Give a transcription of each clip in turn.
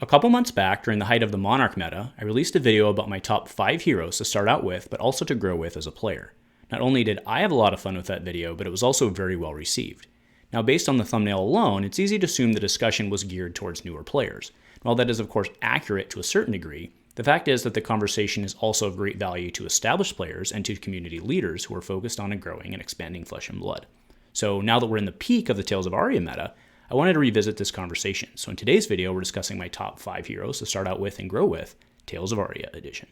A couple months back, during the height of the Monarch meta, I released a video about my top 5 heroes to start out with, but also to grow with as a player. Not only did I have a lot of fun with that video, but it was also very well received. Now, based on the thumbnail alone, it's easy to assume the discussion was geared towards newer players. While that is of course accurate to a certain degree, the fact is that the conversation is also of great value to established players and to community leaders who are focused on growing and expanding Flesh and Blood. So now that we're in the peak of the Tales of Aria meta, I wanted to revisit this conversation. So in today's video, we're discussing my top 5 heroes to start out with and grow with, Tales of Aria edition.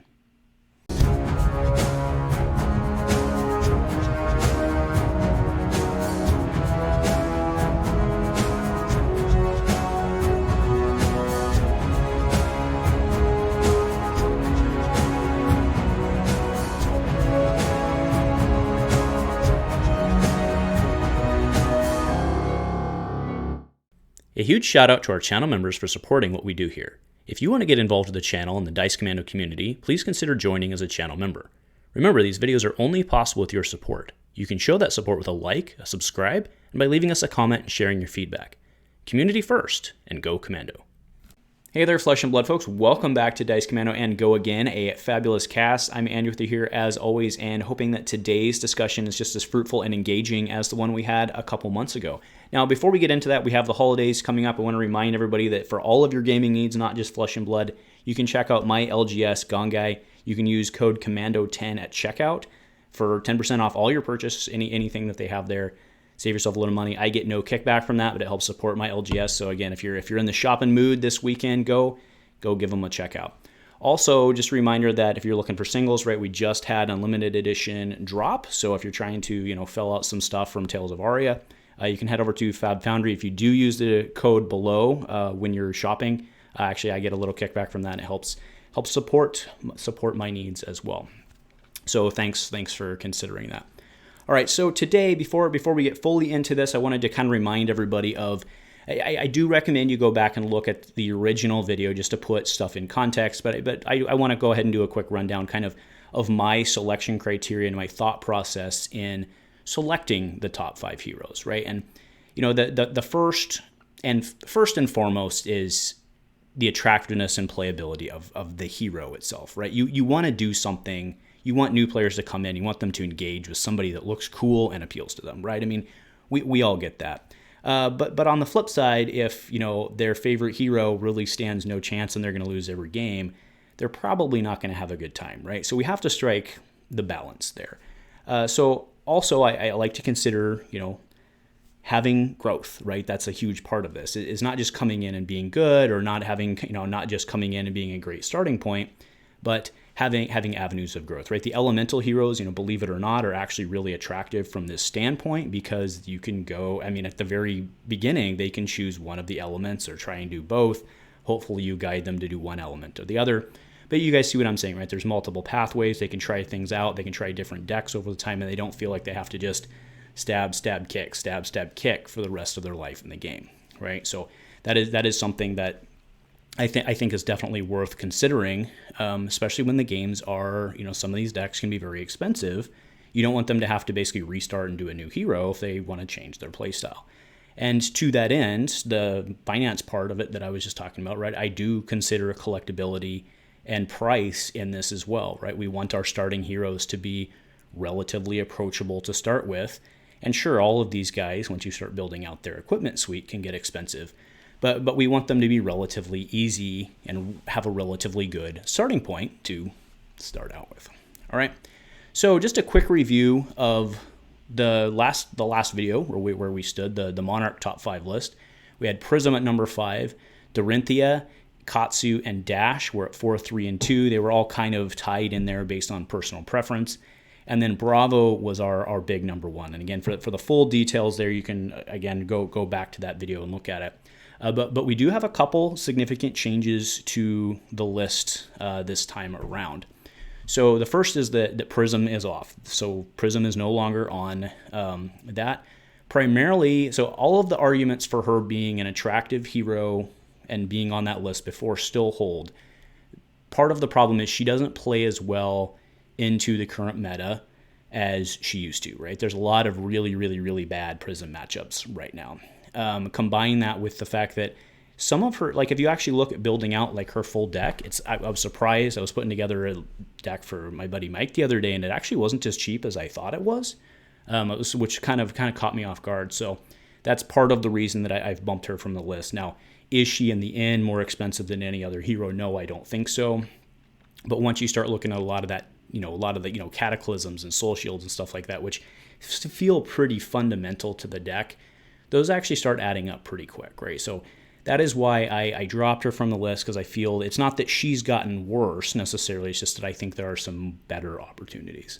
A huge shout out to our channel members for supporting what we do here. If you want to get involved with the channel and the Dice Commando community, please consider joining as a channel member. Remember, these videos are only possible with your support. You can show that support with a like, a subscribe, and by leaving us a comment and sharing your feedback. Community first, and go Commando. Hey there, Flesh and Blood folks. Welcome back to Dice Commando and Go Again, a fabulous cast. I'm Andrew with you here as always, and hoping that today's discussion is just as fruitful and engaging as the one we had a couple months ago. Now, before we get into that, we have the holidays coming up. I want to remind everybody that for all of your gaming needs, not just Flesh and Blood, you can check out my LGS Gongai. You can use code Commando10 at checkout for 10% off all your purchase, anything that they have there. Save yourself a little money. I get no kickback from that, but it helps support my LGS. So again, if you're in the shopping mood this weekend, go give them a checkout. Also, just a reminder that if you're looking for singles, right, we just had Unlimited Edition drop. So if you're trying to, fill out some stuff from Tales of Aria, you can head over to Fab Foundry. If you do use the code below when you're shopping, actually I get a little kickback from that. And it helps support my needs as well. So thanks for considering that. All right, so today, before we get fully into this, I wanted to kind of remind everybody of, I do recommend you go back and look at the original video just to put stuff in context, but I want to go ahead and do a quick rundown kind of my selection criteria and my thought process in selecting the top 5 heroes, right? And, the first and foremost is the attractiveness and playability of the hero itself, right? You want to do something. You want new players to come in. You want them to engage with somebody that looks cool and appeals to them, right? I mean, we all get that. But on the flip side, if their favorite hero really stands no chance and they're going to lose every game, they're probably not going to have a good time, right? So we have to strike the balance there. So also, I like to consider having growth, right? That's a huge part of this. It's not just coming in and being good, or not having not just coming in and being a great starting point, but having avenues of growth, right? The elemental heroes, believe it or not, are actually really attractive from this standpoint because you can go, at the very beginning, they can choose one of the elements or try and do both. Hopefully you guide them to do one element or the other. But you guys see what I'm saying, right? There's multiple pathways. They can try things out. They can try different decks over the time, and they don't feel like they have to just stab, kick for the rest of their life in the game, right? So that is something that I think is definitely worth considering, especially when the games are, some of these decks can be very expensive. You don't want them to have to basically restart and do a new hero if they want to change their playstyle. And to that end, the finance part of it that I was just talking about, right, I do consider collectability and price in this as well, right? We want our starting heroes to be relatively approachable to start with. And sure, all of these guys, once you start building out their equipment suite, can get expensive. But we want them to be relatively easy and have a relatively good starting point to start out with. All right. So just a quick review of the last video where we stood, the Monarch top 5 list. We had Prism at number 5, Dorinthea, Katsu, and Dash were at 4, 3, and 2. They were all kind of tied in there based on personal preference. And then Bravo was our big number 1. And again, for the full details there, you can, again, go back to that video and look at it. But we do have a couple significant changes to the list this time around. So the first is that Prism is off. So Prism is no longer on that. Primarily, so all of the arguments for her being an attractive hero and being on that list before still hold. Part of the problem is she doesn't play as well into the current meta as she used to, right? There's a lot of really, really, really bad Prism matchups right now. Combine that with the fact that some of her, like if you actually look at building out like her full deck, I was surprised. I was putting together a deck for my buddy Mike the other day, and it actually wasn't as cheap as I thought it was, which kind of caught me off guard. So that's part of the reason that I've bumped her from the list. Now, is she in the end more expensive than any other hero? No, I don't think so. But once you start looking at a lot of that, a lot of the, cataclysms and soul shields and stuff like that, which feel pretty fundamental to the deck, those actually start adding up pretty quick, right? So that is why I dropped her from the list, because I feel it's not that she's gotten worse necessarily, it's just that I think there are some better opportunities.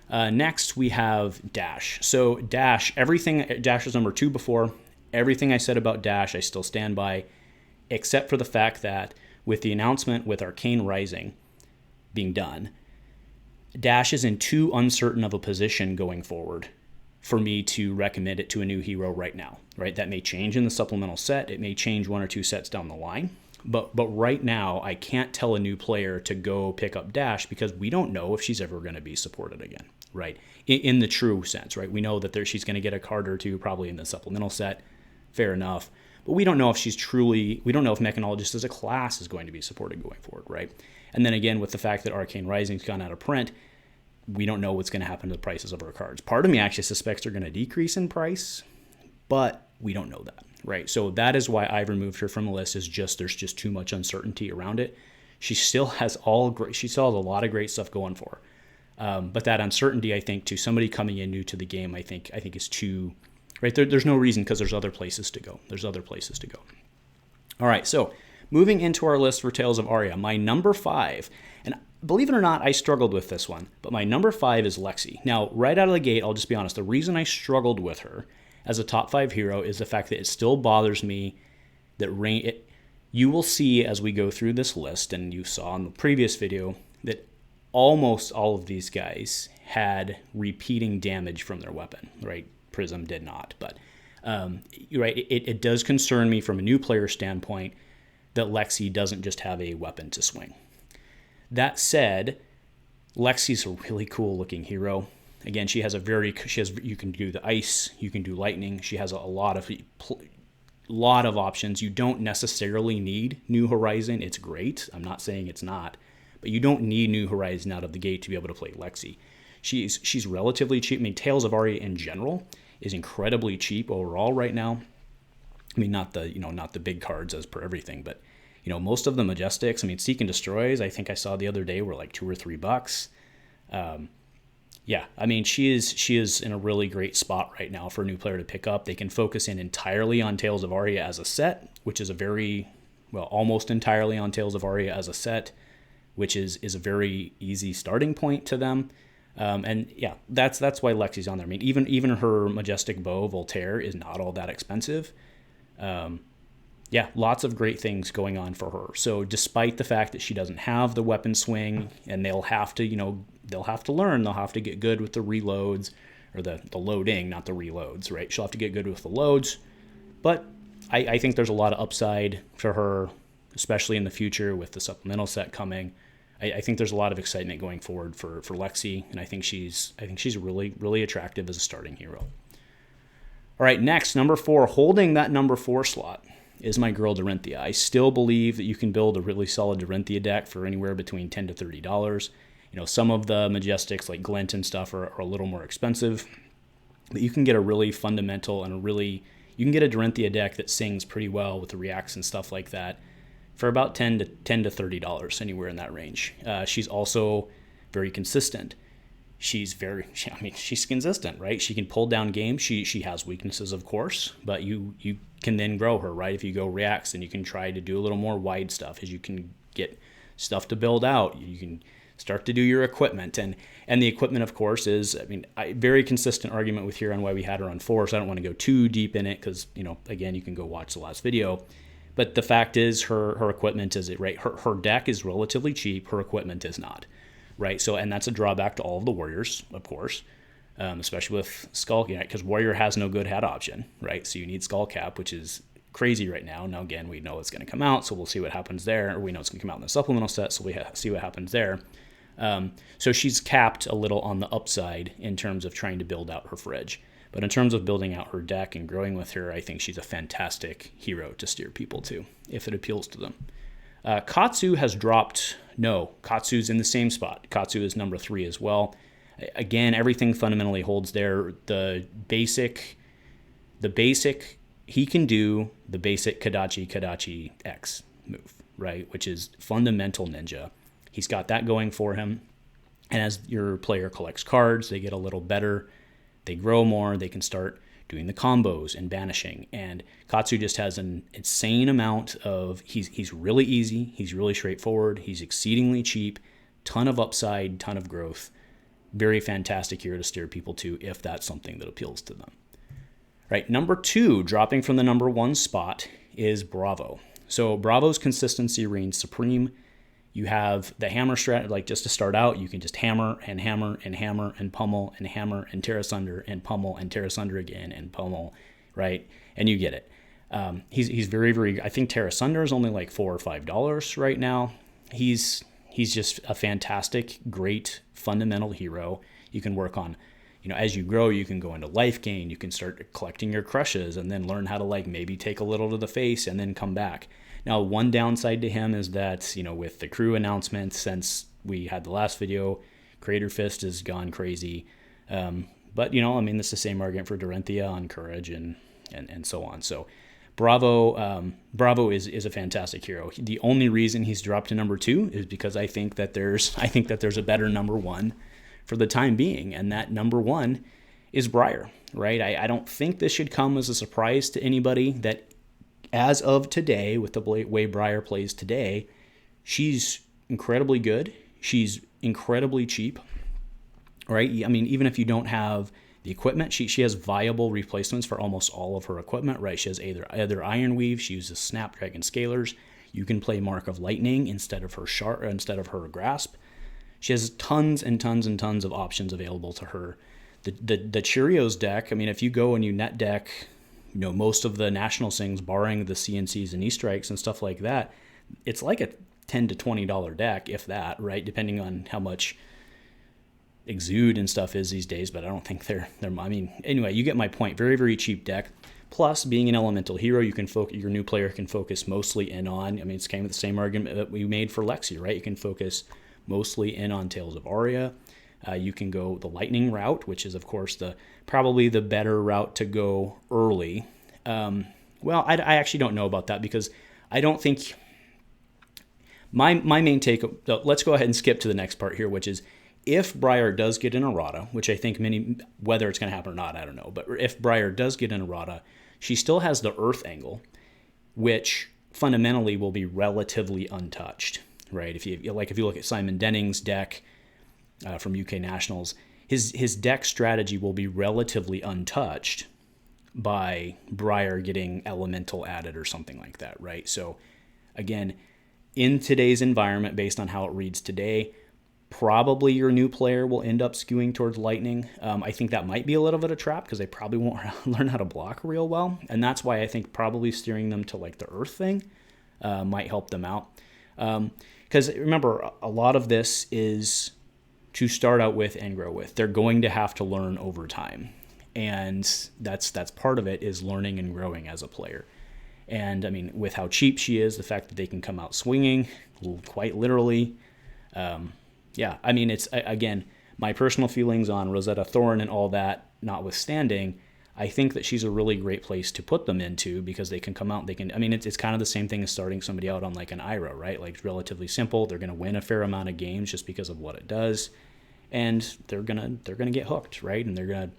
Next, we have Dash. So Dash is number 2 before. Everything I said about Dash, I still stand by, except for the fact that with the announcement with Arcane Rising being done, Dash is in too uncertain of a position going forward for me to recommend it to a new hero right now, right? That may change in the supplemental set. It may change 1 or 2 sets down the line. But right now, I can't tell a new player to go pick up Dash because we don't know if she's ever going to be supported again, right? In the true sense, right? We know that she's going to get a card or two probably in the supplemental set. Fair enough. But we don't know if we don't know if Mechanologist as a class is going to be supported going forward, right? And then again, with the fact that Arcane Rising's gone out of print, we don't know what's going to happen to the prices of our cards. Part of me actually suspects they're going to decrease in price, but we don't know that, right? So that is why I've removed her from the list, is just there's just too much uncertainty around it. She still has a lot of great stuff going for her. But that uncertainty, I think, to somebody coming in new to the game, I think is too, right? There's no reason, because there's other places to go. All right, so moving into our list for Tales of Aria, my number 5, and believe it or not, I struggled with this one, but my number 5 is Lexi. Now, right out of the gate, I'll just be honest, the reason I struggled with her as a top 5 hero is the fact that it still bothers me that you will see as we go through this list, and you saw in the previous video, that almost all of these guys had repeating damage from their weapon, right? Prism did not, but right, it does concern me from a new player standpoint that Lexi doesn't just have a weapon to swing. That said, Lexi's a really cool looking hero. Again, you can do the ice, you can do lightning. She has a lot of options. You don't necessarily need New Horizon. It's great. I'm not saying it's not, but you don't need New Horizon out of the gate to be able to play Lexi. She's relatively cheap. I mean, Tales of Aria in general is incredibly cheap overall right now. I mean, not the big cards as per everything, but most of the Majestics, I mean, Seek and Destroys, I think I saw the other day were like $2 or $3. Yeah, I mean, she is in a really great spot right now for a new player to pick up. They can focus in entirely on Tales of Aria as a set, which is almost entirely on Tales of Aria as a set, which is a very easy starting point to them. And yeah, that's why Lexi's on there. I mean, even her Majestic Bow, Voltaire, is not all that expensive. Yeah, lots of great things going on for her. So despite the fact that she doesn't have the weapon swing, and they'll have to learn, they'll have to get good with the reloads, or the loading, not the reloads, right? She'll have to get good with the loads. But I think there's a lot of upside for her, especially in the future with the supplemental set coming. I think there's a lot of excitement going forward for Lexi, and I think she's really, really attractive as a starting hero. All right, next, number 4, holding that number 4 slot is my girl Dorinthea. I still believe that you can build a really solid Dorinthea deck for anywhere between $10 to $30. Some of the Majestics like Glint and stuff are a little more expensive, but you can get a really fundamental and you can get a Dorinthea deck that sings pretty well with the reacts and stuff like that for about $10 to $30, anywhere in that range. She's also very consistent. She's consistent, right? She can pull down games. She has weaknesses, of course, but you can then grow her, right? If you go reacts, then you can try to do a little more wide stuff as you can get stuff to build out. You can start to do your equipment, and the equipment, of course, is, very consistent argument with here on why we had her on 4, so I don't want to go too deep in it because, again, you can go watch the last video. But the fact is her equipment is, right? Her deck is relatively cheap. Her equipment is not. Right, so, and that's a drawback to all of the warriors, of course, especially with Skull, because warrior has no good hat option, right? So you need Skull Cap, which is crazy right now. Now, again, we know it's going to come out, so we'll see what happens there. Or we know it's going to come out in the supplemental set, so we see what happens there. So she's capped a little on the upside in terms of trying to build out her fridge. But in terms of building out her deck and growing with her, I think she's a fantastic hero to steer people to, if it appeals to them. Katsu has dropped. No, Katsu's in the same spot. Katsu is number 3 as well. Again, everything fundamentally holds there. The basic, he can do the basic Kadachi X move, right? Which is fundamental ninja. He's got that going for him. And as your player collects cards, they get a little better. They grow more. They can start doing the combos and banishing. And Katsu just has an insane amount of, he's really easy. He's really straightforward. He's exceedingly cheap. Ton of upside, ton of growth. Very fantastic hero to steer people to if that's something that appeals to them. Right, number 2, dropping from the number 1 spot, is Bravo. So Bravo's consistency reigns supreme. You have the hammer strat, like just to start out, you can just hammer and hammer and hammer and pummel and hammer and tear asunder and pummel and tear asunder again and pummel, right? And you get it. He's very, very, I think tear asunder is only like $4 or $5 right now. He's just a fantastic, great fundamental hero. You can work on, as you grow, you can go into life gain. You can start collecting your crushes and then learn how to like maybe take a little to the face and then come back. Now, one downside to him is that, with the crew announcement, since we had the last video, Creator Fist has gone crazy. But, it's the same argument for Dorinthea on Courage and so on. So Bravo is a fantastic hero. The only reason he's dropped to number 2 is because I think that there's a better number 1 for the time being, and that number 1 is Briar, right? I don't think this should come as a surprise to anybody that as of today, with the way Briar plays today, she's incredibly good. She's incredibly cheap, right? Even if you don't have the equipment, she has viable replacements for almost all of her equipment, right? She has either Iron Weave, she uses Snapdragon Scalers. You can play Mark of Lightning instead of her Grasp. She has tons and tons and tons of options available to her. The Cheerios deck, if you go and you net deck, most of the national things, barring the CNCs and E-Strikes and stuff like that, it's like a $10 to $20 deck, if that, right? Depending on how much Exude and stuff is these days, but I don't think they're anyway, you get my point. Very, very cheap deck. Plus, being an elemental hero, your new player can focus mostly in on, it's kind of the same argument that we made for Lexi, right? You can focus mostly in on Tales of Aria. You can go the lightning route, which is, of course, probably the better route to go early. Well, I actually don't know about that, because I don't think my main take. Let's go ahead and skip to the next part here, which is if Briar does get an errata, which I think whether it's going to happen or not, I don't know. But if Briar does get an errata, she still has the Earth angle, which fundamentally will be relatively untouched, right? If you look at Simon Denning's deck from UK Nationals, his deck strategy will be relatively untouched by Briar getting Elemental added or something like that, right? So again, in today's environment, based on how it reads today, probably your new player will end up skewing towards Lightning. I think that might be a little bit of a trap, because they probably won't learn how to block real well, and that's why I think probably steering them to like the Earth thing might help them out. Because remember, a lot of this is to start out with and grow with. They're going to have to learn over time. And that's part of it, is learning and growing as a player. And with how cheap she is, the fact that they can come out swinging, quite literally. It's, again, my personal feelings on Rosetta Thorn and all that notwithstanding, I think that she's a really great place to put them into, because they can come out, it's kind of the same thing as starting somebody out on like an Ira, right? Like, it's relatively simple. They're going to win a fair amount of games just because of what it does. And they're going to get hooked, right? And they're going to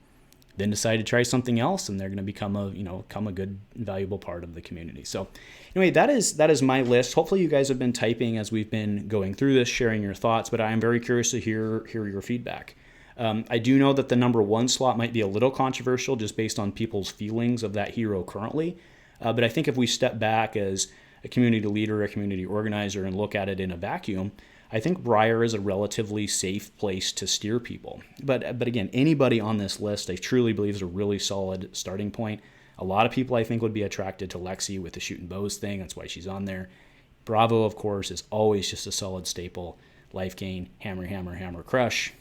then decide to try something else, and they're going to become a good, valuable part of the community. So anyway, that is my list. Hopefully you guys have been typing as we've been going through this, sharing your thoughts, but I am very curious to hear your feedback. I do know that the number 1 slot might be a little controversial just based on people's feelings of that hero currently. But I think if we step back as a community leader, a community organizer, and look at it in a vacuum, I think Briar is a relatively safe place to steer people. But again, anybody on this list, I truly believe, is a really solid starting point. A lot of people, I think, would be attracted to Lexi with the shooting bows thing. That's why she's on there. Bravo, of course, is always just a solid staple. Life gain, hammer, hammer, hammer, crush.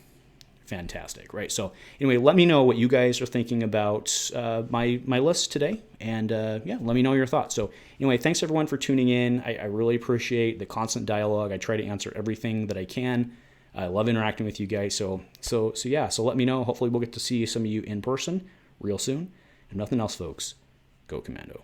fantastic, right? So anyway, let me know what you guys are thinking about my list today, and yeah, let me know your thoughts. So anyway, thanks everyone for tuning in. I really appreciate the constant dialogue. I try to answer everything that I can. I love interacting with you guys. So yeah, so let me know. Hopefully we'll get to see some of you in person real soon. If nothing else, folks, go Commando.